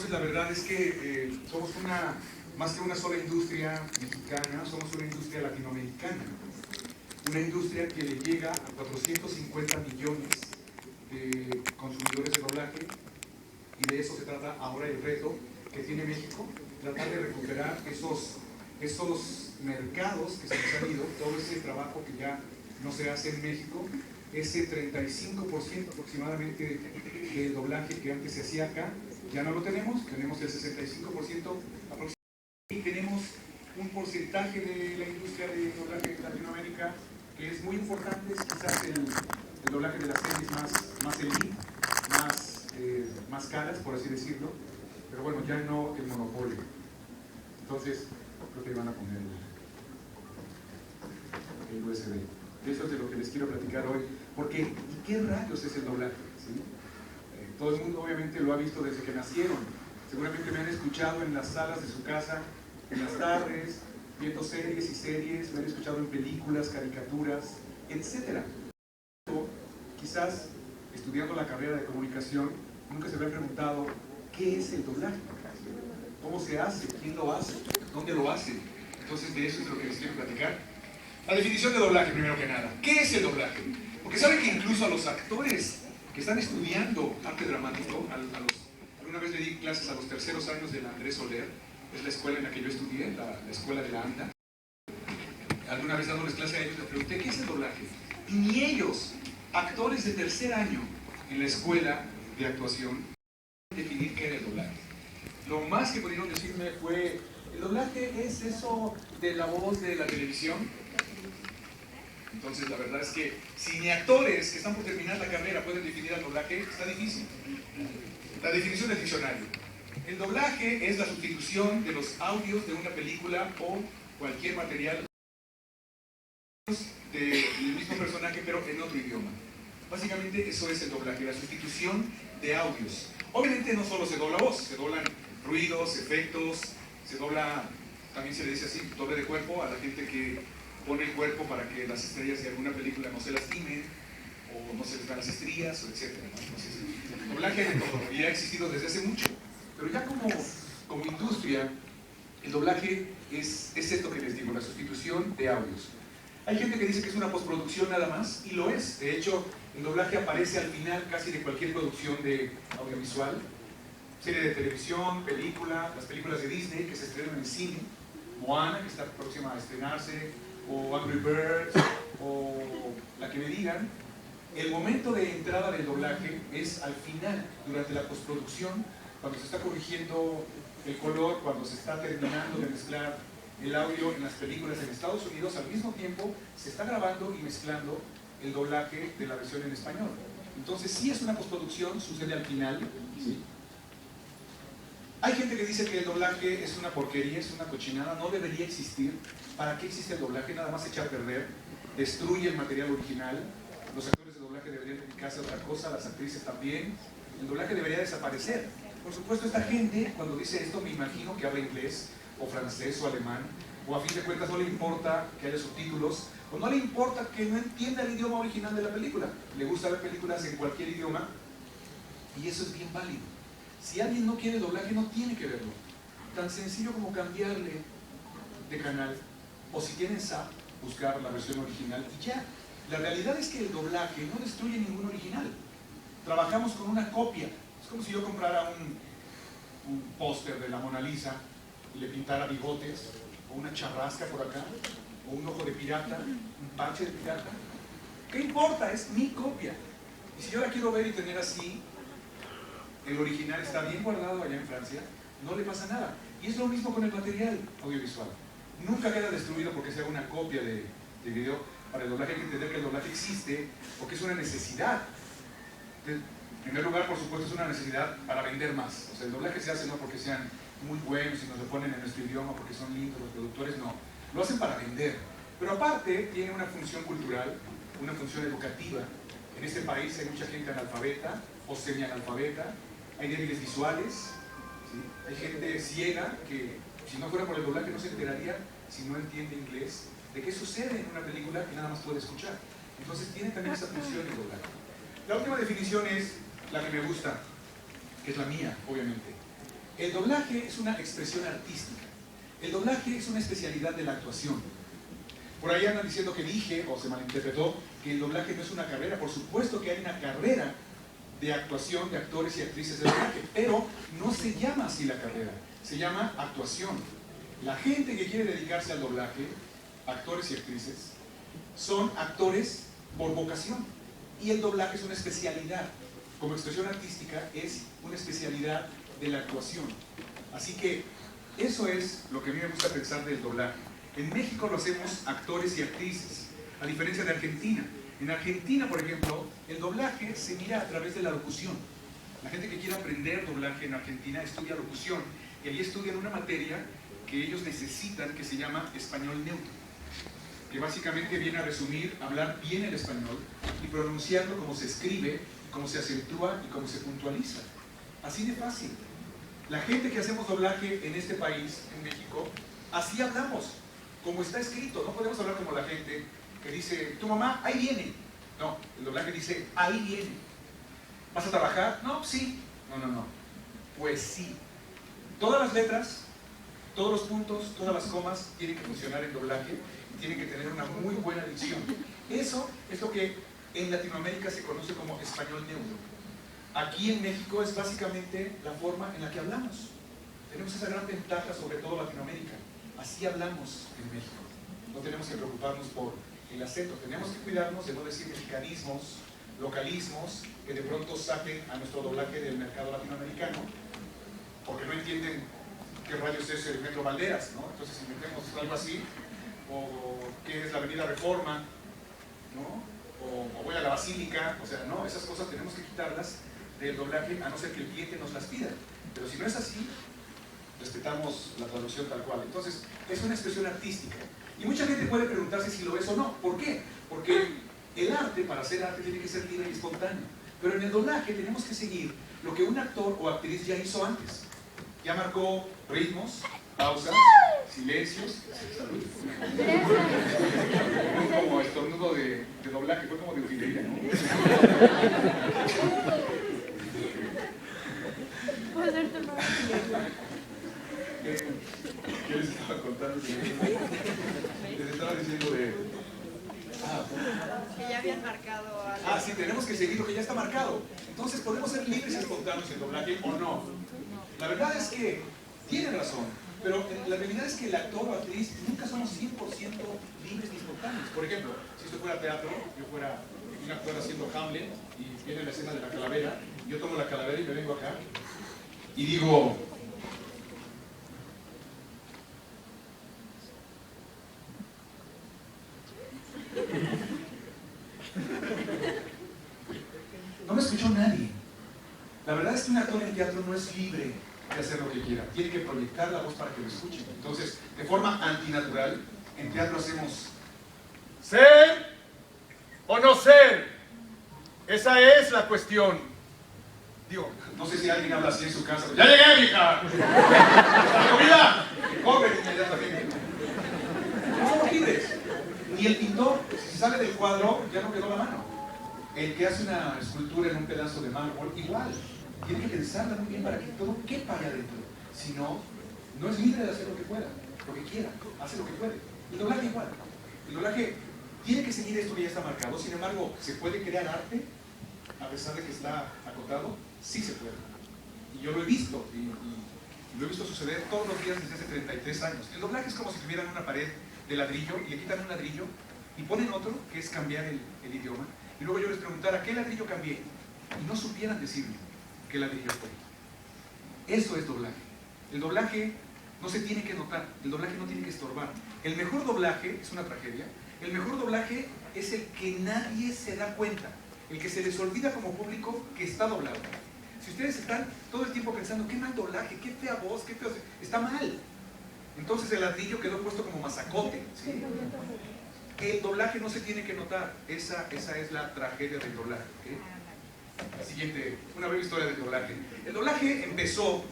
Entonces la verdad es que somos más que una sola industria mexicana, somos una industria latinoamericana. Una industria que le llega a 450 millones de consumidores de doblaje, y de eso se trata ahora el reto que tiene México, tratar de recuperar esos mercados que se nos han ido, todo ese trabajo que ya no se hace en México, ese 35% aproximadamente de doblaje que antes se hacía acá, ya no lo tenemos el 65% aproximadamente, y tenemos un porcentaje de la industria de doblaje en Latinoamérica que es muy importante, es quizás el doblaje de las series más elite, más caras, por así decirlo, pero bueno, ya no el monopolio. Entonces, creo que van a poner el USB. De eso es de lo que les quiero platicar hoy. Porque, ¿y qué rayos es el doblaje? ¿Sí? Todo el mundo obviamente lo ha visto desde que nacieron. Seguramente me han escuchado en las salas de su casa, en las tardes, viendo series y series, me han escuchado en películas, caricaturas, etc. Quizás, estudiando la carrera de comunicación, nunca se me han preguntado, ¿qué es el doblaje? ¿Cómo se hace? ¿Quién lo hace? ¿Dónde lo hace? Entonces, de eso es de lo que les quiero platicar. La definición de doblaje, primero que nada. ¿Qué es el doblaje? Porque saben que incluso a los actores que están estudiando arte dramático, alguna vez le di clases a los terceros años de la Andrés Soler, es la escuela en la que yo estudié, la escuela de la ANDA. Alguna vez dándoles clase a ellos, les pregunté, ¿qué es el doblaje? Y ni ellos, actores de tercer año en la escuela de actuación, definir qué era el doblaje. Lo más que pudieron decirme fue, el doblaje es eso de la voz de la televisión. Entonces la verdad es que si ni actores que están por terminar la carrera pueden definir el doblaje, está difícil. La definición del diccionario. El doblaje es la sustitución de los audios de una película o cualquier material del mismo personaje pero en otro idioma. Básicamente eso es el doblaje, la sustitución de audios. Obviamente no solo se dobla voz, se doblan ruidos, efectos, se dobla, también se le dice así, doble de cuerpo a la gente que pone el cuerpo para que las estrellas de alguna película no se lastimen o no se les dan las estrías, o etc. Entonces, el doblaje de todo y ha existido desde hace mucho, pero ya como industria, el doblaje es esto que les digo, la sustitución de audios. Hay gente que dice que es una postproducción nada más, y lo es. De hecho, el doblaje aparece al final casi de cualquier producción de audiovisual, serie de televisión, película, las películas de Disney que se estrenan en cine, Moana, que está próxima a estrenarse, o Angry Birds, o la que me digan. El momento de entrada del doblaje es al final, durante la postproducción, cuando se está corrigiendo el color, cuando se está terminando de mezclar el audio en las películas en Estados Unidos, al mismo tiempo se está grabando y mezclando el doblaje de la versión en español. Entonces sí es una postproducción, sucede al final, ¿sí? Hay gente que dice que el doblaje es una porquería, es una cochinada, no debería existir. ¿Para qué existe el doblaje? Nada más echa a perder, destruye el material original. Los actores de doblaje deberían dedicarse a otra cosa, las actrices también. El doblaje debería desaparecer. Por supuesto, esta gente, cuando dice esto, me imagino que habla inglés, o francés, o alemán, o a fin de cuentas no le importa que haya subtítulos, o no le importa que no entienda el idioma original de la película. Le gusta ver películas en cualquier idioma, y eso es bien válido. Si alguien no quiere doblaje, no tiene que verlo. Tan sencillo como cambiarle de canal, o si tienen SAP, buscar la versión original y ya. La realidad es que el doblaje no destruye ningún original. Trabajamos con una copia. Es como si yo comprara un póster de la Mona Lisa y le pintara bigotes, o una charrasca por acá, o un ojo de pirata, un parche de pirata. ¿Qué importa? Es mi copia. Y si yo la quiero ver y tener así, el original está bien guardado allá en Francia, no le pasa nada. Y es lo mismo con el material audiovisual. Nunca queda destruido porque sea una copia de video. Para el doblaje hay que entender que el doblaje existe porque es una necesidad. En primer lugar, por supuesto, es una necesidad para vender más. O sea, el doblaje se hace no porque sean muy buenos y nos lo ponen en nuestro idioma porque son lindos los productores, no. Lo hacen para vender. Pero aparte, tiene una función cultural, una función educativa. En este país hay mucha gente analfabeta o semianalfabeta, hay débiles visuales, ¿sí? Hay gente ciega que, si no fuera por el doblaje, no se enteraría, si no entiende inglés, de qué sucede en una película que nada más puede escuchar. Entonces tiene también esa función el doblaje. La última definición es la que me gusta, que es la mía, obviamente. El doblaje es una expresión artística. El doblaje es una especialidad de la actuación. Por ahí andan diciendo que dije, o se malinterpretó, que el doblaje no es una carrera. Por supuesto que hay una carrera de actuación de actores y actrices de doblaje, pero no se llama así la carrera, se llama actuación. La gente que quiere dedicarse al doblaje, actores y actrices, son actores por vocación. Y el doblaje es una especialidad. Como expresión artística es una especialidad de la actuación. Así que eso es lo que a mí me gusta pensar del doblaje. En México lo hacemos actores y actrices, a diferencia de Argentina. En Argentina, por ejemplo, el doblaje se mira a través de la locución. La gente que quiere aprender doblaje en Argentina estudia locución, y ahí estudian una materia que ellos necesitan, que se llama español neutro, que básicamente viene a resumir hablar bien el español y pronunciarlo como se escribe, cómo se acentúa y cómo se puntualiza. Así de fácil. La gente que hacemos doblaje en este país, en México, así hablamos, como está escrito. No podemos hablar como la gente que dice, tu mamá, ahí viene. No, el doblaje dice, ahí viene. ¿Vas a trabajar? No, sí. No. Pues sí. Todas las letras, todos los puntos, todas las comas tienen que funcionar en doblaje y tienen que tener una muy buena dicción. Eso es lo que en Latinoamérica se conoce como español neutro. Aquí en México es básicamente la forma en la que hablamos. Tenemos esa gran ventaja sobre todo Latinoamérica. Así hablamos en México. No tenemos que preocuparnos por el acento. Tenemos que cuidarnos de no decir mexicanismos, localismos, que de pronto saquen a nuestro doblaje del mercado latinoamericano, porque no entienden qué rayos es el Metro Valderas, ¿no? Entonces si metemos algo así, o qué es la Avenida Reforma, ¿no? O voy a la Basílica, o sea, no, esas cosas tenemos que quitarlas del doblaje, a no ser que el cliente nos las pida. Pero si no es así, respetamos la traducción tal cual. Entonces, es una expresión artística. Y mucha gente puede preguntarse si lo es o no. ¿Por qué? Porque el arte, para hacer arte, tiene que ser libre y espontáneo. Pero en el doblaje tenemos que seguir lo que un actor o actriz ya hizo antes. Ya marcó ritmos, pausas, silencios. Salud. Fue como estornudo de doblaje, fue como de utilería, ¿no? ¿Qué les estaba contando? Les estaba diciendo de... que ya habían marcado algo. Sí, tenemos que seguir lo que ya está marcado. Entonces, ¿podemos ser libres y espontáneos en doblaje o no? La verdad es que tienen razón, pero la realidad es que el actor o actriz nunca somos 100% libres ni espontáneos. Por ejemplo, si esto fuera teatro, yo fuera un actor haciendo Hamlet y viene la escena de la calavera, yo tomo la calavera y me vengo acá y digo... No me escuchó nadie. La verdad es que un actor en teatro no es libre de hacer lo que quiera. Tiene que proyectar la voz para que lo escuchen. Entonces, de forma antinatural, en teatro hacemos ¿ser o no ser? Esa es la cuestión. Digo, no sé si alguien habla así en su casa. ¡Ya llegué, mija! ¡La comida! ¡Corre inmediatamente! No somos libres. Ni el pintor, si sale del cuadro, ya no quedó la mano. El que hace una escultura en un pedazo de mármol, igual. Tiene que pensarla muy bien para que todo quepa allá adentro. Si no, no es libre de hacer lo que pueda, lo que quiera, hace lo que puede. El doblaje igual. El doblaje tiene que seguir esto que ya está marcado. Sin embargo, ¿se puede crear arte a pesar de que está acotado? Sí se puede. Y yo lo he visto, y lo he visto suceder todos los días desde hace 33 años. El doblaje es como si tuvieran una pared de ladrillo y le quitan un ladrillo y ponen otro, que es cambiar el idioma. Y luego yo les preguntara, ¿qué ladrillo cambié? Y no supieran decirme qué ladrillo fue. Eso es doblaje. El doblaje no se tiene que notar, el doblaje no tiene que estorbar. El mejor doblaje es una tragedia. El mejor doblaje es el que nadie se da cuenta, el que se les olvida como público que está doblado. Si ustedes están todo el tiempo pensando, qué mal doblaje, qué fea voz, qué feo... Está mal. Entonces el ladrillo quedó puesto como mazacote, ¿sí? El doblaje no se tiene que notar. Esa es la tragedia del doblaje, ¿okay? Siguiente, una breve historia del doblaje. El doblaje empezó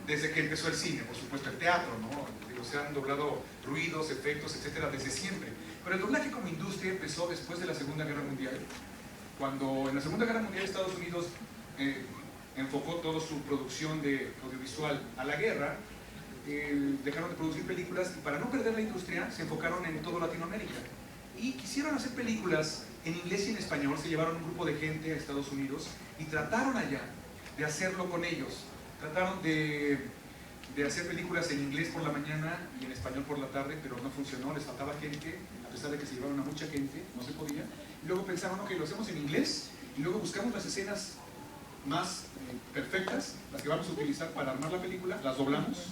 desde que empezó el cine, por supuesto el teatro, ¿no? Digo, se han doblado ruidos, efectos, etcétera, desde siempre. Pero el doblaje como industria empezó después de la Segunda Guerra Mundial, cuando en la Segunda Guerra Mundial Estados Unidos enfocó toda su producción de audiovisual a la guerra, dejaron de producir películas y para no perder la industria se enfocaron en todo Latinoamérica. Y quisieron hacer películas en inglés y en español, se llevaron un grupo de gente a Estados Unidos y trataron allá de hacerlo con ellos. Trataron de hacer películas en inglés por la mañana y en español por la tarde, pero no funcionó, les faltaba gente, a pesar de que se llevaron a mucha gente, no se podía. Y luego pensaron, ok, lo hacemos en inglés y luego buscamos las escenas más perfectas, las que vamos a utilizar para armar la película, las doblamos,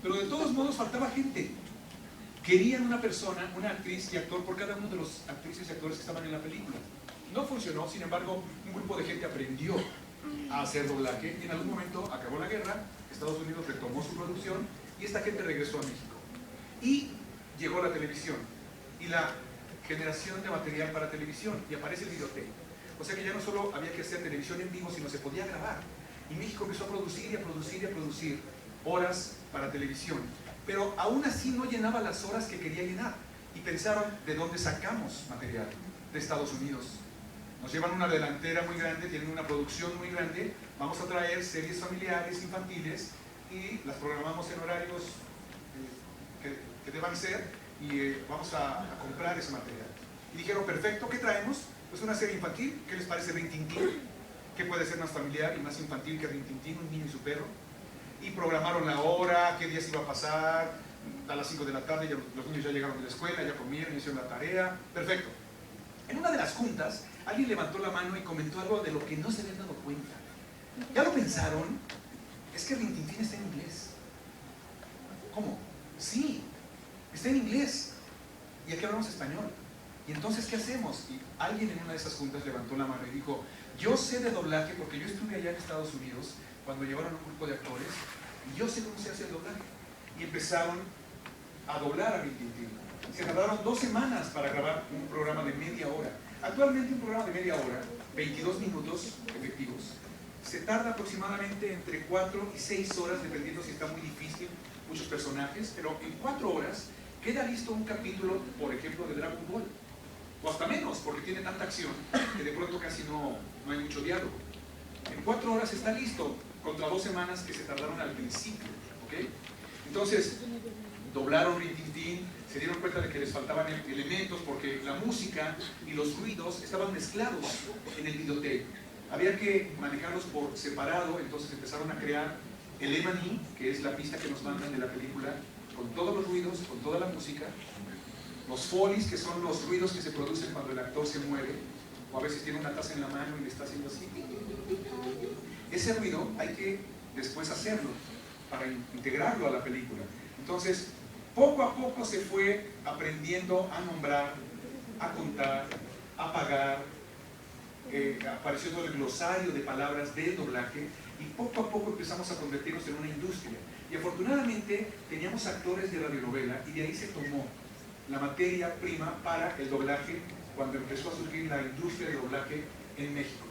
pero de todos modos faltaba gente. Querían una persona, una actriz y actor por cada uno de los actrices y actores que estaban en la película. No funcionó, sin embargo, un grupo de gente aprendió a hacer doblaje y en algún momento acabó la guerra, Estados Unidos retomó su producción y esta gente regresó a México. Y llegó la televisión y la generación de material para televisión y aparece el videotape. O sea que ya no solo había que hacer televisión en vivo, sino se podía grabar. Y México empezó a producir y a producir y a producir horas para televisión. Pero aún así no llenaba las horas que quería llenar. Y pensaron, ¿de dónde sacamos material? De Estados Unidos. Nos llevan una delantera muy grande, tienen una producción muy grande, vamos a traer series familiares, infantiles, y las programamos en horarios que deban ser, y vamos a comprar ese material. Y dijeron, perfecto, ¿qué traemos? Pues una serie infantil, ¿qué les parece Rin Tin Tin? ¿Qué puede ser más familiar y más infantil que Rin Tin Tin, un niño y su perro? Y programaron la hora, qué días iba a pasar, a las 5 de la tarde, ya los niños ya llegaron de la escuela, ya comieron, hicieron la tarea, perfecto. En una de las juntas, alguien levantó la mano y comentó algo de lo que no se habían dado cuenta. ¿Ya lo pensaron? Es que Rin Tin Tin está en inglés. ¿Cómo? Sí, está en inglés. Y aquí hablamos español. ¿Y entonces qué hacemos? Y alguien en una de esas juntas levantó la mano y dijo, yo sé de doblaje porque yo estuve allá en Estados Unidos cuando llevaron un grupo de actores y yo sé cómo se hace el doblaje. Y empezaron a doblar a Rin Tin Tin. Se tardaron 2 semanas para grabar un programa de media hora. Actualmente un programa de media hora, 22 minutos efectivos, se tarda aproximadamente entre 4 y 6 horas, dependiendo si está muy difícil, muchos personajes, pero en 4 horas queda listo un capítulo, por ejemplo, de Dragon Ball. O hasta menos, porque tiene tanta acción que de pronto casi no hay mucho diálogo. En 4 horas está listo, contra 2 semanas que se tardaron al principio. ¿Okay? Entonces, doblaron Rin Tin Tin, se dieron cuenta de que les faltaban elementos porque la música y los ruidos estaban mezclados en el videotape. Había que manejarlos por separado, entonces empezaron a crear el M&E, que es la pista que nos mandan de la película, con todos los ruidos, con toda la música, los Foleys, que son los ruidos que se producen cuando el actor se mueve, o a veces tiene una taza en la mano y le está haciendo así. Ese ruido hay que después hacerlo para integrarlo a la película. Entonces, poco a poco se fue aprendiendo a nombrar, a contar, a pagar, apareció todo el glosario de palabras del doblaje y poco a poco empezamos a convertirnos en una industria. Y afortunadamente teníamos actores de radionovela y de ahí se tomó la materia prima para el doblaje cuando empezó a surgir la industria de doblaje en México.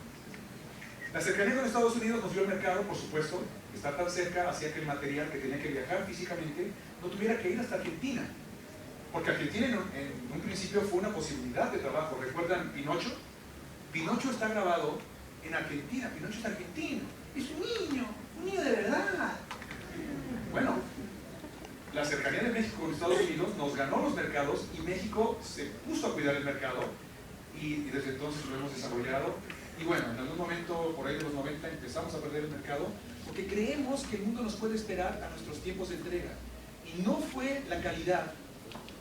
La cercanía con Estados Unidos nos dio el mercado, por supuesto. Estar tan cerca hacía que el material que tenía que viajar físicamente no tuviera que ir hasta Argentina. Porque Argentina en un principio fue una posibilidad de trabajo. ¿Recuerdan Pinocho? Pinocho está grabado en Argentina. Pinocho es argentino. Es un niño de verdad. Bueno, la cercanía de México con Estados Unidos nos ganó los mercados y México se puso a cuidar el mercado y desde entonces lo hemos desarrollado. Y bueno, en algún momento, por ahí de los 90, empezamos a perder el mercado porque creemos que el mundo nos puede esperar a nuestros tiempos de entrega. Y no fue la calidad,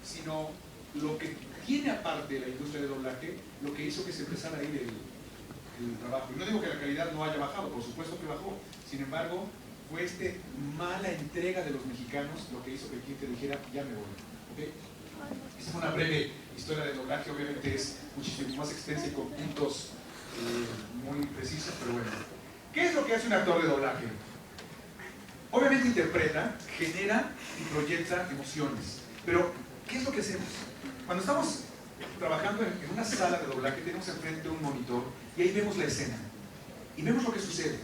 sino lo que tiene aparte la industria de doblaje, lo que hizo que se empezara a ir el trabajo. Y no digo que la calidad no haya bajado, por supuesto que bajó. Sin embargo, fue mala entrega de los mexicanos lo que hizo que el cliente dijera, ya me voy. ¿Okay? Esta fue una breve historia de doblaje, obviamente es muchísimo más extensa y con puntos muy precisos, pero bueno. ¿Qué es lo que hace un actor de doblaje? Obviamente interpreta, genera y proyecta emociones. Pero, ¿qué es lo que hacemos? Cuando estamos trabajando en una sala de doblaje, tenemos enfrente un monitor y ahí vemos la escena. Y vemos lo que sucede.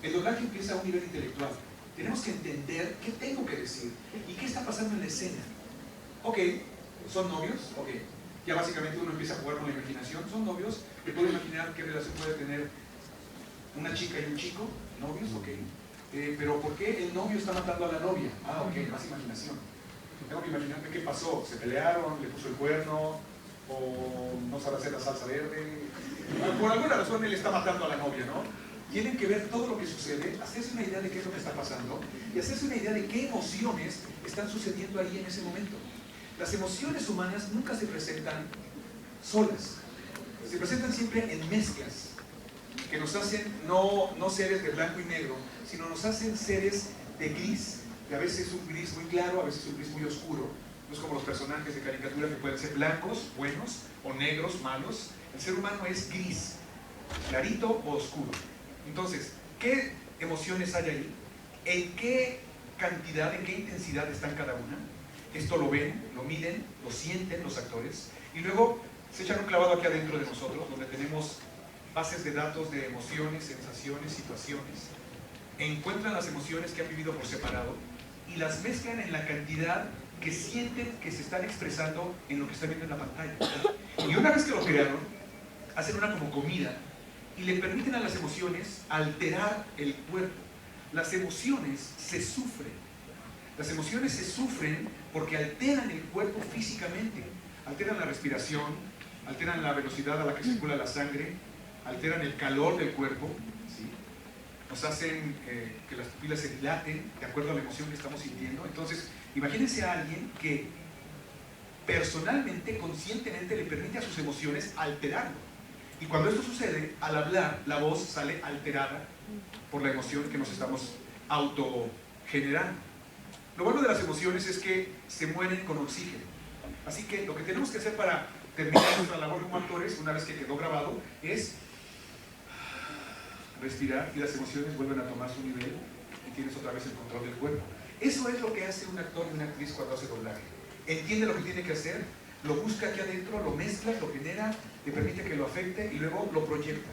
El doblaje empieza a un nivel intelectual. Tenemos que entender qué tengo que decir y qué está pasando en la escena. Ok, ¿son novios? Ok. Ya básicamente uno empieza a jugar con la imaginación. ¿Son novios? ¿Me puedo imaginar qué relación puede tener una chica y un chico? ¿Novios? Ok. Pero ¿por qué el novio está matando a la novia? Ah, ok, más imaginación. Tengo que imaginarme qué pasó. ¿Se pelearon? ¿Le puso el cuerno? ¿O no sabe hacer la salsa verde? Por alguna razón él está matando a la novia, ¿no? Tienen que ver todo lo que sucede, hacerse una idea de qué es lo que está pasando y hacerse una idea de qué emociones están sucediendo ahí en ese momento. Las emociones humanas nunca se presentan solas, se presentan siempre en mezclas que nos hacen no seres de blanco y negro, sino nos hacen seres de gris, que a veces es un gris muy claro, a veces es un gris muy oscuro. No es como los personajes de caricatura que pueden ser blancos, buenos, o negros, malos. El ser humano es gris, clarito o oscuro. Entonces, ¿qué emociones hay ahí? ¿En qué cantidad, en qué intensidad están cada una? Esto lo ven, lo miden, lo sienten los actores y luego se echan un clavado aquí adentro de nosotros, donde tenemos bases de datos de emociones, sensaciones, situaciones. Encuentran las emociones que han vivido por separado y las mezclan en la cantidad que sienten que se están expresando en lo que están viendo en la pantalla. Y una vez que lo crearon, hacen una como comida y le permiten a las emociones alterar el cuerpo. Las emociones se sufren. Las emociones se sufren porque alteran el cuerpo físicamente. Alteran la respiración, alteran la velocidad a la que circula la sangre, alteran el calor del cuerpo, ¿sí? Nos hacen que las pupilas se dilaten de acuerdo a la emoción que estamos sintiendo. Entonces, imagínense a alguien que personalmente, conscientemente le permite a sus emociones alterarlo. Y cuando esto sucede, al hablar, la voz sale alterada por la emoción que nos estamos autogenerando. Lo bueno de las emociones es que se mueren con oxígeno. Así que lo que tenemos que hacer para terminar nuestra labor como actores, una vez que quedó grabado, es respirar y las emociones vuelven a tomar su nivel y tienes otra vez el control del cuerpo. Eso es lo que hace un actor y una actriz cuando hace doblaje. Entiende lo que tiene que hacer, lo busca aquí adentro, lo mezcla, lo genera, le permite que lo afecte y luego lo proyecta.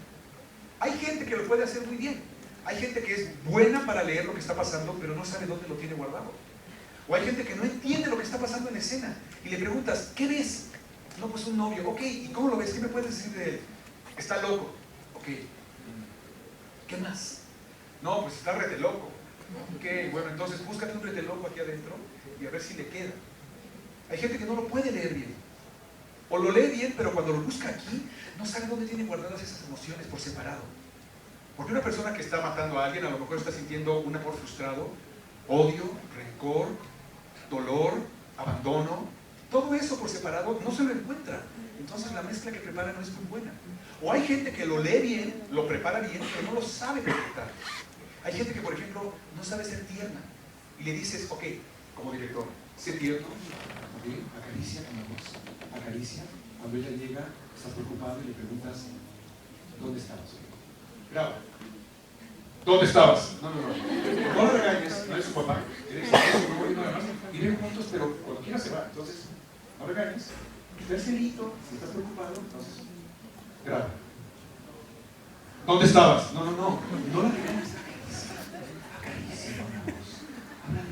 Hay gente que lo puede hacer muy bien. Hay gente que es buena para leer lo que está pasando, pero no sabe dónde lo tiene guardado. O hay gente que no entiende lo que está pasando en escena y le preguntas, ¿qué ves? No, pues un novio. Ok, ¿y cómo lo ves? ¿Qué me puedes decir de él? Está loco. Ok. ¿Qué más? No, pues está rete loco. Ok, bueno, entonces búscate un rete loco aquí adentro y a ver si le queda. Hay gente que no lo puede leer bien. O lo lee bien, pero cuando lo busca aquí, no sabe dónde tiene guardadas esas emociones por separado. Porque una persona que está matando a alguien a lo mejor está sintiendo un amor frustrado, odio, rencor, dolor, abandono. Todo eso por separado no se lo encuentra. Entonces la mezcla que prepara no es muy buena. O hay gente que lo lee bien, lo prepara bien, pero no lo sabe proyectar. Hay gente que, por ejemplo, no sabe ser tierna. Y le dices, ok, como director, sé tierno, okay, acaricia con la voz, acaricia. Cuando ella llega, estás preocupado y le preguntas, ¿dónde estabas? Graba. ¿Dónde estabas? No lo regañes, no eres su papá, eres su mamá y nada más. Viven juntos, pero cuando quiera se va. Entonces, no regañes. Estés celito, si estás preocupado, entonces, graba. ¿Dónde estabas? No la regañes. Acaricia con la voz. Háblale.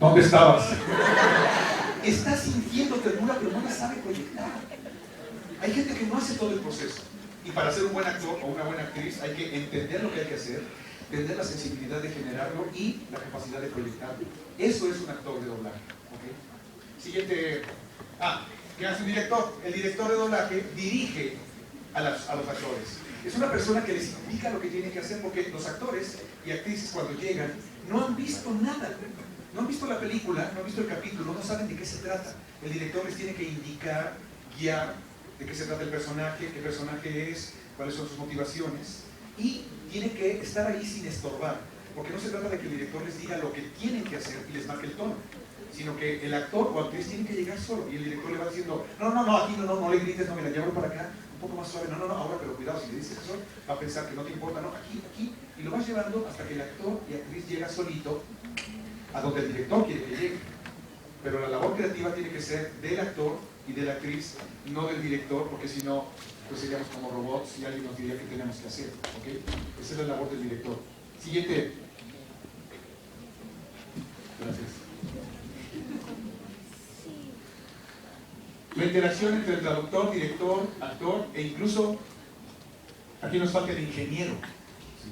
¿Dónde estabas? Está sintiendo ternura, pero no la sabe proyectar. Hay gente que no hace todo el proceso. Y para ser un buen actor o una buena actriz hay que entender lo que hay que hacer, tener la sensibilidad de generarlo y la capacidad de proyectarlo. Eso es un actor de doblaje. ¿Okay? Siguiente. ¿Qué hace un director? El director de doblaje dirige a los actores. Es una persona que les indica lo que tienen que hacer, porque los actores y actrices cuando llegan no han visto nada. No han visto la película, no han visto el capítulo, no saben de qué se trata. El director les tiene que indicar, guiar de qué se trata el personaje, qué personaje es, cuáles son sus motivaciones, y tiene que estar ahí sin estorbar, porque no se trata de que el director les diga lo que tienen que hacer y les marque el tono, sino que el actor o actriz tiene que llegar solo y el director le va diciendo, aquí no le grites, no, mira, llévalo para acá, un poco más suave, ahora, pero cuidado, si le dices eso, va a pensar que no te importa, no, aquí, y lo vas llevando hasta que el actor y actriz llega solito a donde el director quiere que llegue. Pero la labor creativa tiene que ser del actor y de la actriz, no del director, porque si no, pues seríamos como robots y alguien nos diría qué tenemos que hacer. ¿Okay? Esa es la labor del director. Siguiente. Gracias. la interacción entre el traductor, director, actor e incluso, aquí nos falta el ingeniero. ¿Sí?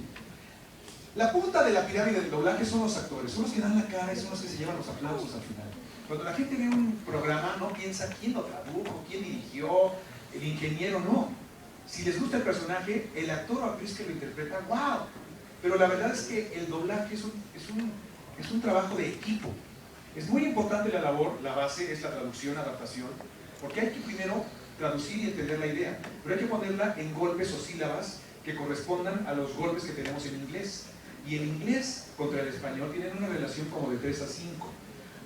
La punta de la pirámide del doblaje son los actores, son los que dan la cara y son los que se llevan los aplausos al final. Cuando la gente ve un programa no piensa quién lo tradujo, quién dirigió, el ingeniero no. Si les gusta el personaje, el actor o actriz que lo interpreta, ¡wow! Pero la verdad es que el doblaje es un trabajo de equipo. Es muy importante la labor, la base es la traducción, adaptación, porque hay que primero traducir y entender la idea, pero hay que ponerla en golpes o sílabas que correspondan a los golpes que tenemos en inglés. Y el inglés contra el español tienen una relación como de 3 a 5.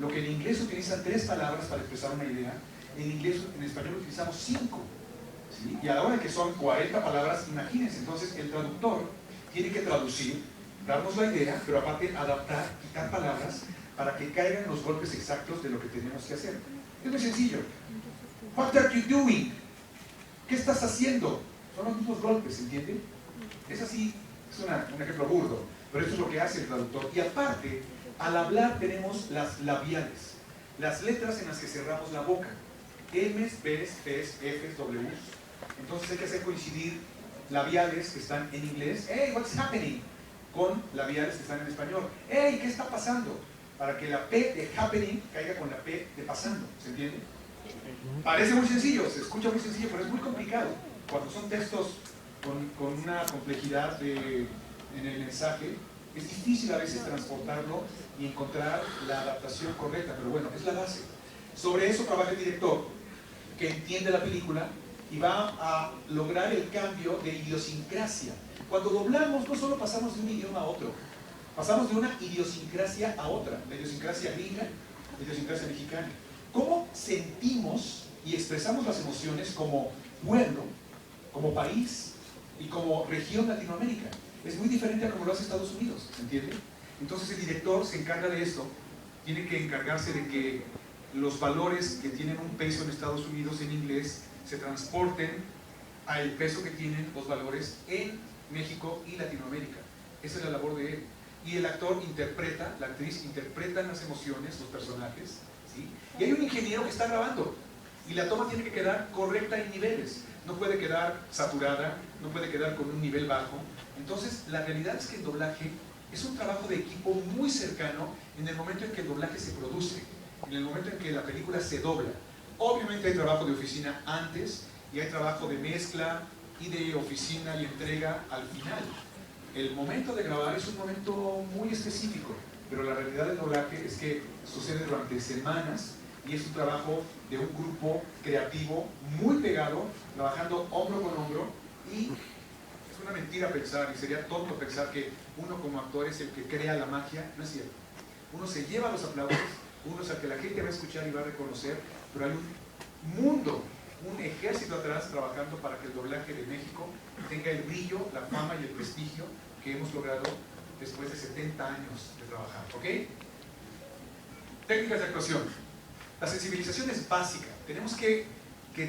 Lo que en inglés utilizan 3 palabras para expresar una idea, en español utilizamos 5. ¿Sí? Y a la hora de que son 40 palabras, imagínense, entonces el traductor tiene que traducir, darnos la idea, pero aparte adaptar, quitar palabras para que caigan los golpes exactos de lo que tenemos que hacer. Es muy sencillo. What are you doing? ¿Qué estás haciendo? Son los mismos golpes, ¿entienden? Es así, es un ejemplo burdo, pero esto es lo que hace el traductor. Y aparte, al hablar tenemos las labiales, las letras en las que cerramos la boca. M's, B's, P's, F's, W's. Entonces hay que hacer coincidir labiales que están en inglés, hey, what's happening, con labiales que están en español. Hey, ¿qué está pasando? Para que la P de happening caiga con la P de pasando, ¿se entiende? Parece muy sencillo, se escucha muy sencillo, pero es muy complicado. Cuando son textos con una complejidad en el mensaje, es difícil a veces transportarlo y encontrar la adaptación correcta, pero bueno, es la base. Sobre eso trabaja el director, que entiende la película y va a lograr el cambio de idiosincrasia. Cuando doblamos, no solo pasamos de un idioma a otro, pasamos de una idiosincrasia a otra, la idiosincrasia gringa, la idiosincrasia mexicana. ¿Cómo sentimos y expresamos las emociones como pueblo, como país y como región Latinoamérica? Es muy diferente a como lo hace Estados Unidos, ¿se entiende? Entonces el director se encarga de esto, tiene que encargarse de que los valores que tienen un peso en Estados Unidos en inglés se transporten al peso que tienen los valores en México y Latinoamérica. Esa es la labor de él. Y el actor interpreta, la actriz interpreta las emociones, los personajes, ¿sí? Y hay un ingeniero que está grabando y la toma tiene que quedar correcta en niveles. No puede quedar saturada, no puede quedar con un nivel bajo. Entonces, la realidad es que el doblaje es un trabajo de equipo muy cercano en el momento en que el doblaje se produce, en el momento en que la película se dobla. Obviamente hay trabajo de oficina antes y hay trabajo de mezcla y de oficina y entrega al final. El momento de grabar es un momento muy específico, pero la realidad del doblaje es que sucede durante semanas y es un trabajo de un grupo creativo muy pegado, trabajando hombro con hombro, y es una mentira pensar, y sería tonto pensar que uno como actor es el que crea la magia. No es cierto. Uno se lleva los aplausos, uno es el que la gente va a escuchar y va a reconocer, pero hay un mundo, un ejército atrás trabajando para que el doblaje de México tenga el brillo, la fama y el prestigio que hemos logrado después de 70 años de trabajar. ¿Ok? Técnicas de actuación. La sensibilización es básica. Tenemos que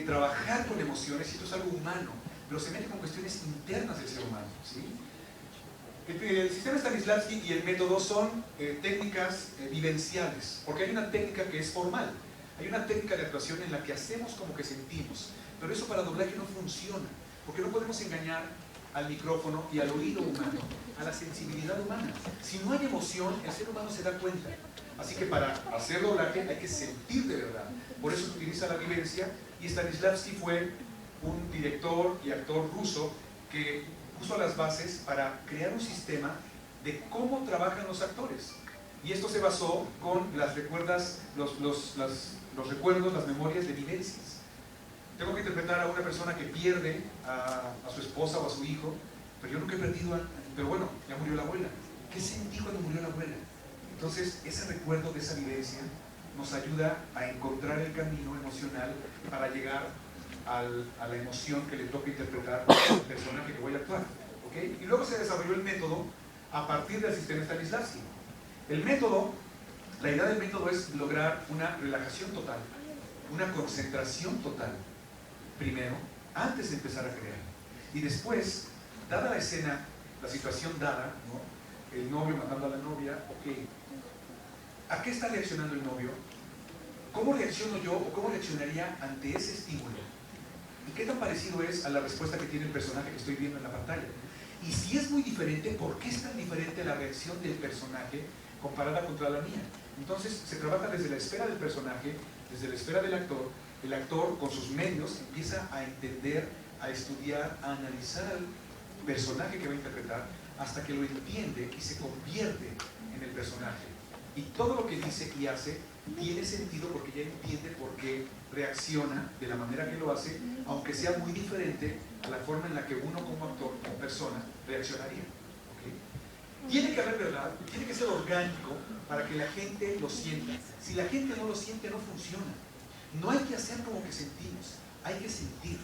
trabajar con emociones, y esto es algo humano, pero se mete con cuestiones internas del ser humano, ¿sí? El sistema Stanislavski y el método son técnicas vivenciales, porque hay una técnica que es formal, hay una técnica de actuación en la que hacemos como que sentimos, pero eso para doblaje no funciona, porque no podemos engañar al micrófono y al oído humano, a la sensibilidad humana. Si no hay emoción, el ser humano se da cuenta. Así que para hacer doblaje hay que sentir de verdad. Por eso se utiliza la vivencia, y Stanislavski fue un director y actor ruso que puso las bases para crear un sistema de cómo trabajan los actores. Y esto se basó con los recuerdos, las memorias de vivencias. Tengo que interpretar a una persona que pierde a su esposa o a su hijo, pero yo nunca he perdido pero bueno, ya murió la abuela. ¿Qué sentí cuando murió la abuela? Entonces, ese recuerdo de esa vivencia nos ayuda a encontrar el camino emocional para llegar a la emoción que le toca interpretar al personaje que voy a actuar. ¿Okay? Y luego se desarrolló el método a partir del sistema Stanislavski. El método, la idea del método es lograr una relajación total, una concentración total, primero, antes de empezar a crear. Y después, dada la escena, la situación dada, ¿no? El novio matando a la novia, ok, ¿a qué está reaccionando el novio? ¿Cómo reacciono yo o cómo reaccionaría ante ese estímulo? ¿Y qué tan parecido es a la respuesta que tiene el personaje que estoy viendo en la pantalla? Y si es muy diferente, ¿por qué es tan diferente la reacción del personaje comparada contra la mía? Entonces se trabaja desde la esfera del personaje, desde la esfera del actor. El actor con sus medios empieza a entender, a estudiar, a analizar al personaje que va a interpretar hasta que lo entiende y se convierte en el personaje. Y todo lo que dice y hace tiene sentido porque ya entiende por qué reacciona de la manera que lo hace, aunque sea muy diferente a la forma en la que uno como actor, como persona, reaccionaría. ¿Okay? Tiene que haber verdad, tiene que ser orgánico para que la gente lo sienta. Si la gente no lo siente, no funciona. No hay que hacer como que sentimos, hay que sentir.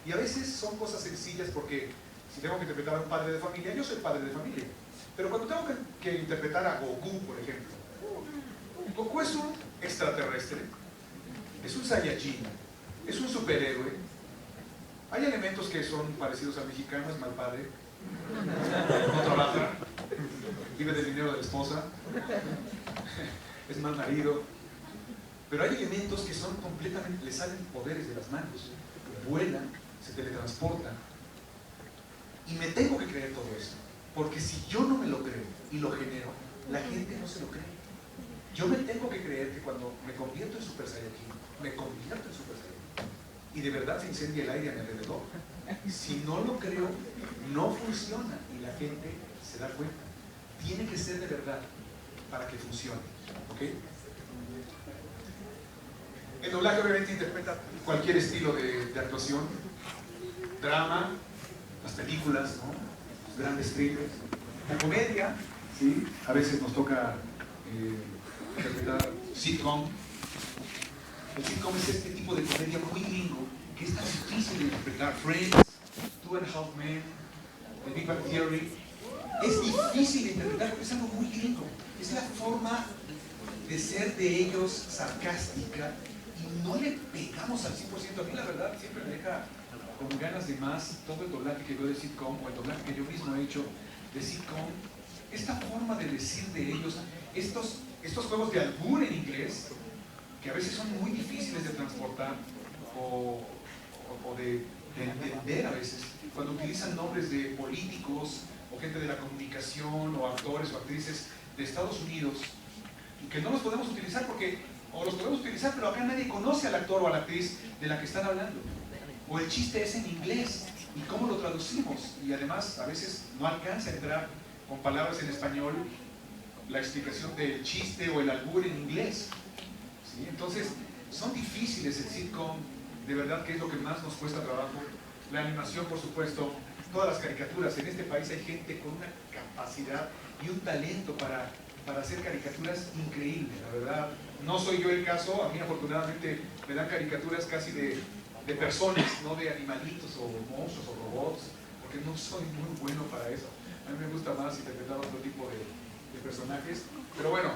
Y a veces son cosas sencillas porque si tengo que interpretar a un padre de familia, yo soy padre de familia. Pero cuando tengo que interpretar a Goku, por ejemplo, Goku es un extraterrestre, es un Saiyajin, es un superhéroe. Hay elementos que son parecidos al mexicano, es mal padre, no trabaja, vive del dinero de la esposa, es mal marido. Pero hay elementos que son completamente, le salen poderes de las manos, vuelan, se teletransportan. Y me tengo que creer todo eso, porque si yo no me lo creo y lo genero, la gente no se lo cree. Yo me tengo que creer que cuando me convierto en Super Saiyajin, me convierto en Super Saiyajin. Y de verdad se incendia el aire a mi alrededor. Si no lo creo, no funciona y la gente se da cuenta. Tiene que ser de verdad para que funcione. ¿Ok? El doblaje obviamente interpreta cualquier estilo de actuación, drama, las películas, ¿no? Los grandes thrillers, la comedia, ¿sí? A veces nos toca interpretar sitcom. El sitcom es este tipo de comedia muy gringo que es tan difícil de interpretar. Friends, Two and a Half Men, The Big Bang Theory. Es difícil de interpretar porque es algo muy gringo. Es la forma de ser de ellos sarcástica. Y no le pegamos al 100%. A mí la verdad siempre me deja con ganas de más todo el doblaje que veo de sitcom o el doblaje que yo mismo he hecho de sitcom. Esta forma de decir de ellos, estos juegos de albur en inglés, que a veces son muy difíciles de transportar o de entender a veces, cuando utilizan nombres de políticos o gente de la comunicación o actores o actrices de Estados Unidos y que no los podemos utilizar porque o los podemos utilizar, pero acá nadie conoce al actor o a la actriz de la que están hablando. O el chiste es en inglés, ¿y cómo lo traducimos? Y además, a veces no alcanza a entrar con palabras en español la explicación del chiste o el albur en inglés. ¿Sí? Entonces, son difíciles el sitcom, de verdad que es lo que más nos cuesta trabajo. La animación, por supuesto, todas las caricaturas. En este país hay gente con una capacidad y un talento para hacer caricaturas increíbles, la verdad. No soy yo el caso, a mí afortunadamente me dan caricaturas casi de personas, no de animalitos o monstruos o robots, porque no soy muy bueno para eso. A mí me gusta más interpretar otro tipo de personajes. Pero bueno,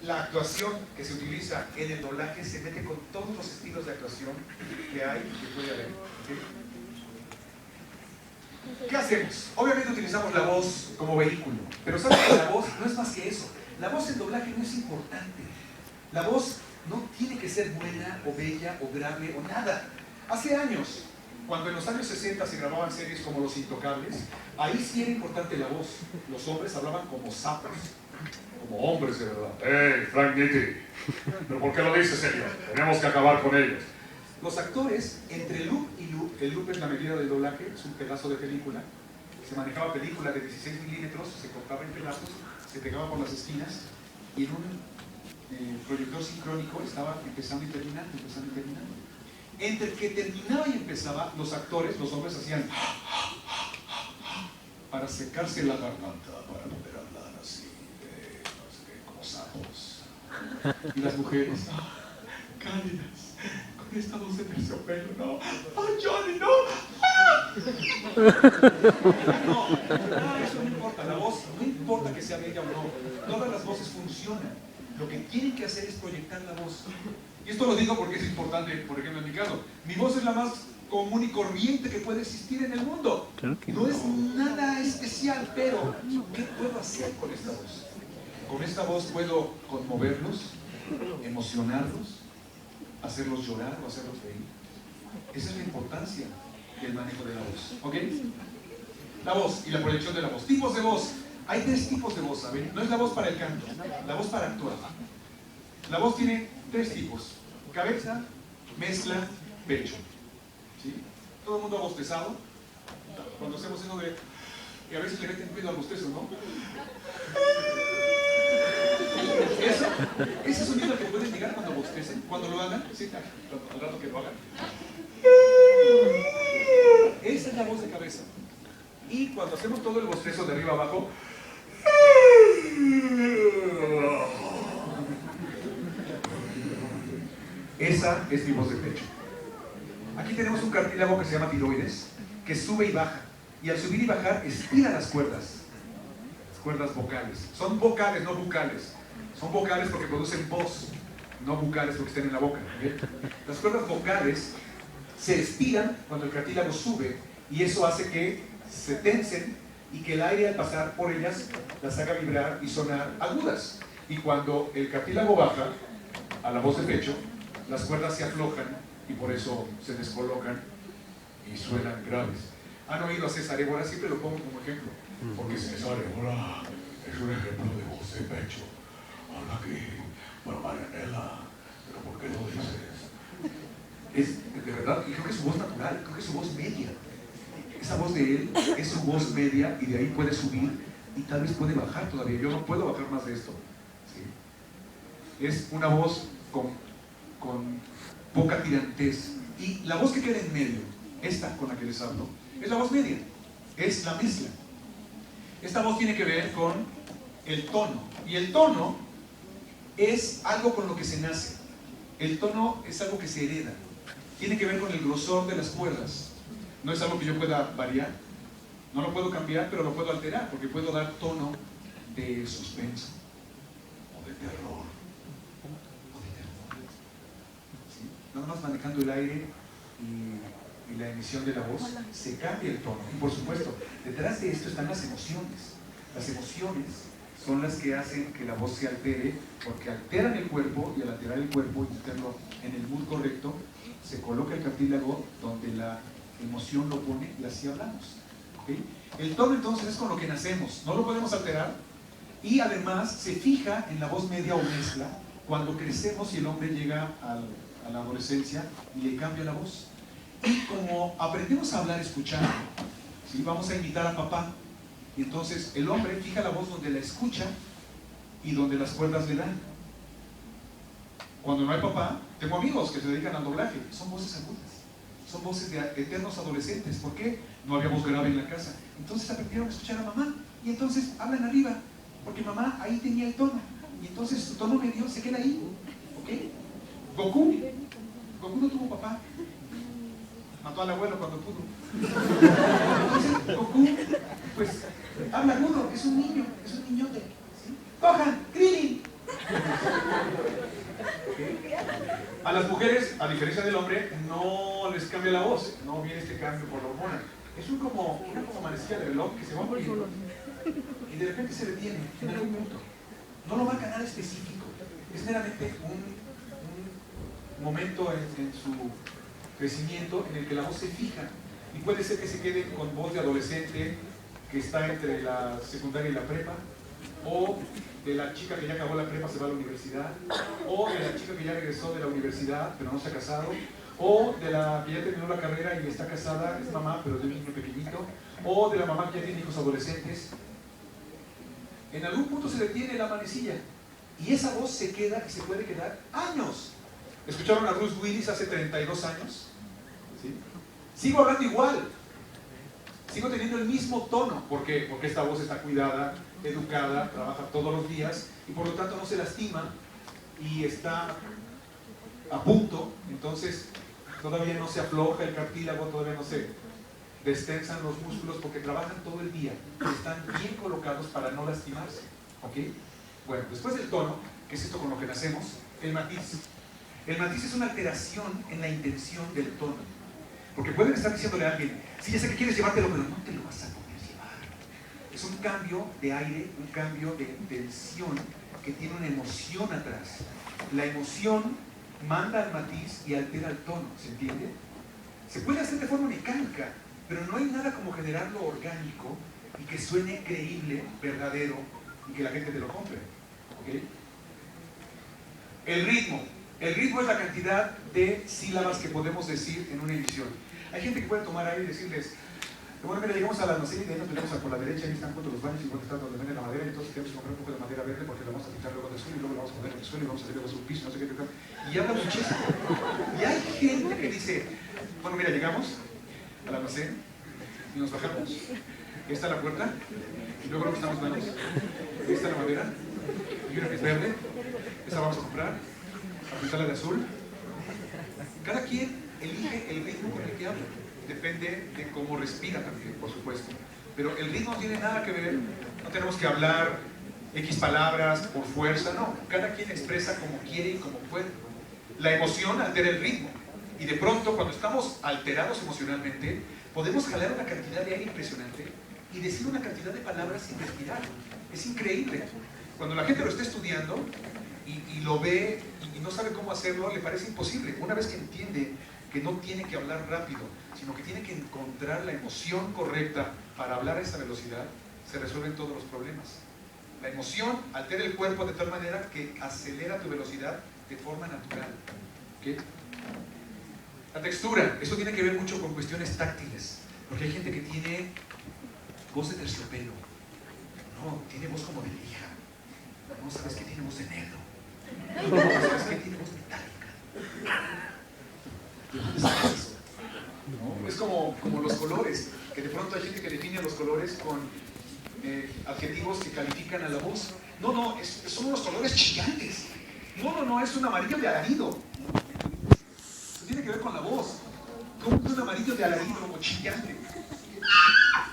la actuación que se utiliza en el doblaje se mete con todos los estilos de actuación que hay y que puede haber. ¿Okay? ¿Qué hacemos? Obviamente utilizamos la voz como vehículo, pero ¿saben que la voz no es más que eso? La voz en doblaje no es importante. La voz no tiene que ser buena o bella o grave o nada. Hace años, cuando en los años 60 se grababan series como Los Intocables, ahí sí era importante la voz. Los hombres hablaban como sapos, como hombres de verdad. ¡Hey, Frank Nitti! ¿Pero por qué lo dices, señor? Tenemos que acabar con ellos. Los actores, entre loop y loop, el loop es la medida del doblaje, es un pedazo de película, se manejaba película de 16 milímetros, se cortaba en pedazos, se pegaba por las esquinas y en un proyector sincrónico estaba empezando y terminando, empezando y terminando. Entre que terminaba y empezaba, los actores, los hombres hacían para secarse la garganta, para poder hablar así, no sé qué, como sapos. Y las mujeres, cálidas. Esta voz de terciopelo, no. ¡Oh, Johnny, no! ¡Ah! No, eso no importa. La voz, no importa que sea bella o no. Todas las voces funcionan. Lo que tienen que hacer es proyectar la voz. Y esto lo digo porque es importante, por ejemplo, en mi caso. Mi voz es la más común y corriente que puede existir en el mundo. No es nada especial, pero ¿qué puedo hacer con esta voz? Con esta voz puedo conmoverlos, emocionarlos, hacerlos llorar o hacerlos reír. Esa es la importancia del manejo de la voz. ¿Ok? La voz y la proyección de la voz. Tipos de voz. Hay 3 tipos de voz, ¿saben? No es la voz para el canto, la voz para actuar. La voz tiene 3 tipos. Cabeza, mezcla, pecho. ¿Sí? Todo el mundo ha bostezado. Cuando hacemos eso de... Y a veces le meten ruido al bostezo, ¿no? Ese sonido que pueden llegar cuando bostecen, cuando lo hagan, sí, al rato que lo hagan. Esa es la voz de cabeza. Y cuando hacemos todo el bostezo de arriba abajo, esa es mi voz de pecho. Aquí tenemos un cartílago que se llama tiroides, que sube y baja. Y al subir y bajar, estira las cuerdas vocales. Son vocales, no bucales. Son vocales porque producen voz, no bucales porque están en la boca. ¿Okay? Las cuerdas vocales se estiran cuando el cartílago sube y eso hace que se tensen y que el aire al pasar por ellas las haga vibrar y sonar agudas. Y cuando el cartílago baja a la voz de pecho, las cuerdas se aflojan y por eso se descolocan y suenan graves. ¿Han oído a César Évora? Siempre lo pongo como ejemplo, porque César Évora es un ejemplo de voz de pecho. Habla aquí, bueno, Marianela, pero ¿por qué lo dices? Es de verdad, y creo que es su voz natural, creo que es su voz media. Esa voz de él es su voz media y de ahí puede subir y tal vez puede bajar todavía. Yo no puedo bajar más de esto. ¿Sí? Es una voz con poca tirantez. Y la voz que queda en medio, esta con la que les hablo, es la voz media, es la mezcla. Esta voz tiene que ver con el tono. Y el tono es algo con lo que se nace. El tono es algo que se hereda. Tiene que ver con el grosor de las cuerdas. No es algo que yo pueda variar. No lo puedo cambiar, pero lo puedo alterar, porque puedo dar tono de suspenso, o de terror, ¿sí? Nada más manejando el aire y la emisión de la voz, se cambia el tono. Y por supuesto, detrás de esto están las emociones. Las emociones son las que hacen que la voz se altere, porque alteran el cuerpo, y al alterar el cuerpo y meterlo en el mood correcto, se coloca el cartílago donde la emoción lo pone y así hablamos. ¿Okay? El tono entonces es con lo que nacemos, no lo podemos alterar, y además se fija en la voz media o mezcla cuando crecemos y el hombre llega a la adolescencia y le cambia la voz. Y como aprendemos a hablar escuchando, ¿sí? Vamos a imitar a papá, y entonces el hombre fija la voz donde la escucha y donde las cuerdas le dan. Cuando no hay papá, tengo amigos que se dedican al doblaje, son voces agudas, son voces de eternos adolescentes. ¿Por qué? No había voz grave en la casa. Entonces aprendieron a escuchar a mamá y entonces hablan arriba, porque mamá ahí tenía el tono, y entonces su tono medio se queda ahí. ¿Ok? Goku no tuvo papá, mató al abuelo cuando pudo. Entonces Goku pues habla agudo, es un niño, es un niñote, ¿sí? ¡Cojan! ¡Krillin! ¿Okay? A las mujeres, a diferencia del hombre, no les cambia la voz, no viene este cambio por la hormona. Es una como manecilla de reloj que se va moviendo y de repente se detiene en algún punto. No lo marca nada específico, es meramente un momento en su crecimiento en el que la voz se fija, y puede ser que se quede con voz de adolescente que está entre la secundaria y la prepa, o de la chica que ya acabó la prepa, se va a la universidad, o de la chica que ya regresó de la universidad pero no se ha casado, o de la que ya terminó la carrera y está casada, es mamá pero de un niño pequeñito, o de la mamá que ya tiene hijos adolescentes. En algún punto se detiene la manecilla y esa voz se queda y se puede quedar años. ¿Escucharon a Bruce Willis hace 32 años? ¿Sí? Sigo hablando igual, sigo teniendo el mismo tono. ¿Por qué? Porque esta voz está cuidada, educada, trabaja todos los días y por lo tanto no se lastima y está a punto. Entonces todavía no se afloja el cartílago, todavía no se destensan los músculos porque trabajan todo el día y están bien colocados para no lastimarse. ¿Ok? Bueno, después del tono, que es esto con lo que nacemos, el matiz. El matiz es una alteración en la intención del tono. Porque pueden estar diciéndole a alguien, sí, ya sé que quieres llevártelo, pero no te lo vas a poder llevar. Es un cambio de aire, un cambio de intención que tiene una emoción atrás. La emoción manda al matiz y altera el tono, ¿se entiende? Se puede hacer de forma mecánica, pero no hay nada como generarlo orgánico y que suene creíble, verdadero, y que la gente te lo compre. ¿Okay? El ritmo. El ritmo es la cantidad de sílabas que podemos decir en una emisión. Hay gente que puede tomar ahí y decirles, bueno, mira, llegamos a la almacén y de ahí nos venimos a por la derecha, ahí están juntos los baños y cuando está donde venden la madera, entonces tenemos que comprar un poco de madera verde porque la vamos a pintar luego del suelo y luego la vamos a poner en el suelo y vamos a hacer luego un piso, no sé qué, y habla muchísimo. Y hay gente que dice, bueno, mira, llegamos al almacén y nos bajamos, ahí está la puerta y luego están los baños, ahí está la madera y una que es verde, esa vamos a comprar, a pintarla de azul. Cada quien elige el ritmo con el que habla. Depende de cómo respira también, por supuesto. Pero el ritmo no tiene nada que ver, no tenemos que hablar X palabras por fuerza, no. Cada quien expresa como quiere y como puede. La emoción altera el ritmo. Y de pronto, cuando estamos alterados emocionalmente, podemos jalar una cantidad de aire impresionante y decir una cantidad de palabras sin respirar. Es increíble. Cuando la gente lo está estudiando y lo ve y no sabe cómo hacerlo, le parece imposible. Una vez que entiende que no tiene que hablar rápido, sino que tiene que encontrar la emoción correcta para hablar a esa velocidad, se resuelven todos los problemas. La emoción altera el cuerpo de tal manera que acelera tu velocidad de forma natural. ¿Okay? La textura, eso tiene que ver mucho con cuestiones táctiles, porque hay gente que tiene voz de terciopelo, no, tiene voz como de lija, no, ¿sabes qué? Tiene voz de negro, no, ¿sabes qué? Tiene voz metálica. ¿No? Es como los colores, que de pronto hay gente que define los colores con adjetivos que califican a la voz. No, no, son unos colores chillantes. No, no, no, es un amarillo de alarido. Eso tiene que ver con la voz. ¿Cómo que un amarillo de alarido como chillante?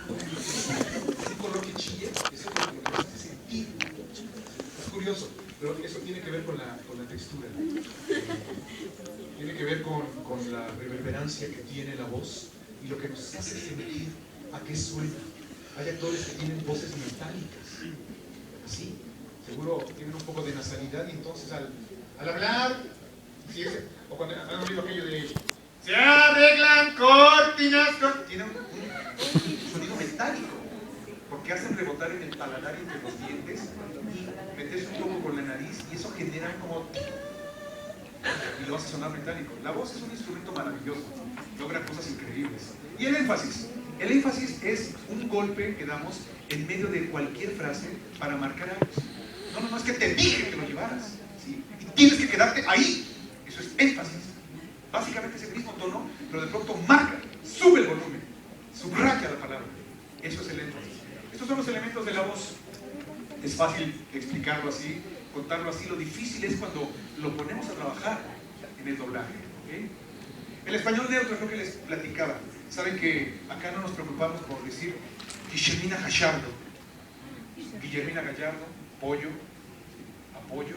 Ese color que chille, ese color que nos hace sentir. Es curioso, pero eso tiene que ver con la textura. Tiene que ver con la reverberancia que tiene la voz y lo que nos hace sentir a qué suena. Hay actores que tienen voces metálicas, así, seguro tienen un poco de nasalidad y entonces al hablar, ¿sí? O cuando han oído aquello de se arreglan cortinas, tienen un sonido metálico, porque hacen rebotar en el paladar y entre los dientes y meterse un poco con la nariz y eso genera como y lo hace sonar metálico. La voz es un instrumento maravilloso, logra cosas increíbles. Y el énfasis. El énfasis es un golpe que damos en medio de cualquier frase para marcar algo. No, no, no, es que te dije que lo llevaras, ¿sí? Y tienes que quedarte ahí. Eso es énfasis. Básicamente es el mismo tono, pero de pronto marca, sube el volumen, subraya la palabra. Eso es el énfasis. Estos son los elementos de la voz. Es fácil explicarlo así, contarlo así. Lo difícil es cuando lo ponemos a trabajar en el doblaje. ¿Okay? El español neutro es lo que les platicaba. Saben que acá no nos preocupamos por decir Guillermina Gallardo. Guillermina Gallardo, pollo, apoyo.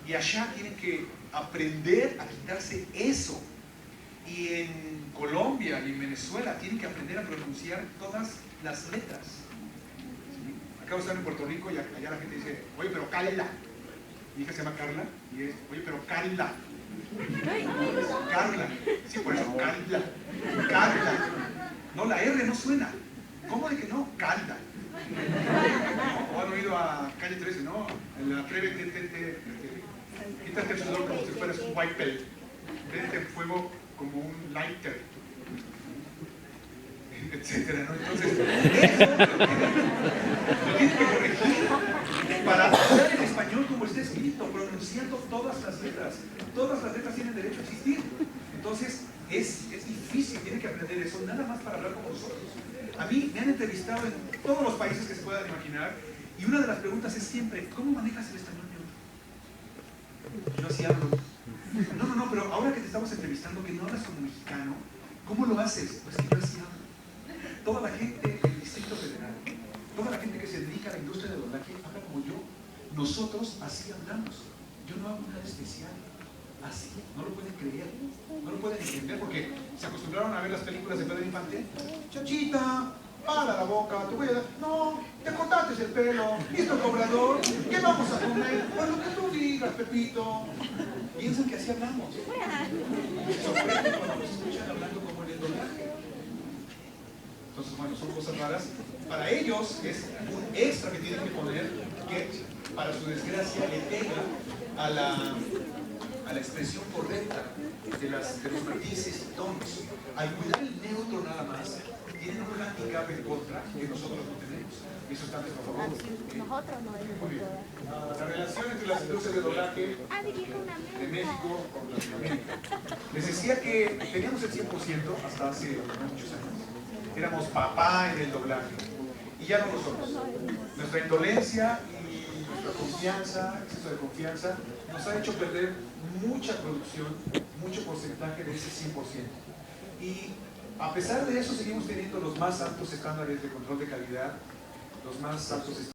Y allá tienen que aprender a quitarse eso. Y en Colombia y en Venezuela tienen que aprender a pronunciar todas las letras. ¿Sí? Acabo de estar en Puerto Rico y allá la gente dice, oye, pero Carla. Mi hija se llama Carla y es, oye, pero Carla. Carla. Sí, por eso, Carla. Carla. No, la R no suena. ¿Cómo de que no? Carla. ¿No? O han oído a Calle 13, ¿no? La atrévete, quítate el sudor como si fueras un wiper. Prendete en fuego como un lighter. Etcétera, ¿no? Entonces, eso lo tienes que corregir para hablar el español como está escrito, pronunciando todas las letras. Todas las letras tienen derecho a existir. Entonces, es difícil, tienen que aprender eso, nada más para hablar como nosotros. A mí me han entrevistado en todos los países que se puedan imaginar, y una de las preguntas es siempre, ¿cómo manejas el español neutro? Yo así hablo. No, pero ahora que te estamos entrevistando, que no hablas como mexicano, ¿cómo lo haces? Pues que yo así hablo. Toda la gente del Distrito Federal, toda la gente que se dedica a la industria del doblaje habla como yo. Nosotros así hablamos. Yo no hago nada especial. Así, no lo pueden creer, no lo pueden entender porque se acostumbraron a ver las películas de Pedro Infante. Chachita, para la boca, te voy a dar, no, te cortaste el pelo, listo el cobrador, ¿qué vamos a comer? Pues lo que tú digas, Pepito. Piensan que así hablamos. Se sorprenden cuando nos escuchan hablando como en el doblaje. Entonces, bueno, son cosas raras. Para ellos es un extra que tienen que poner, que para su desgracia le pega a la expresión correcta de los matices y tonos. Al cuidar el neutro nada más, tienen un handicap en contra que nosotros no tenemos. Y eso está a nuestro favor. Nosotros no es. Muy bien. La relación entre las industrias de doblaje de México con Latinoamérica. Les decía que teníamos el 100% hasta hace no muchos años. Éramos papá en el doblaje. Y ya no lo somos. Nuestra indolencia y nuestra confianza, exceso de confianza, nos ha hecho perder mucha producción, mucho porcentaje de ese 100%. Y a pesar de eso seguimos teniendo los más altos estándares de control de calidad, los más altos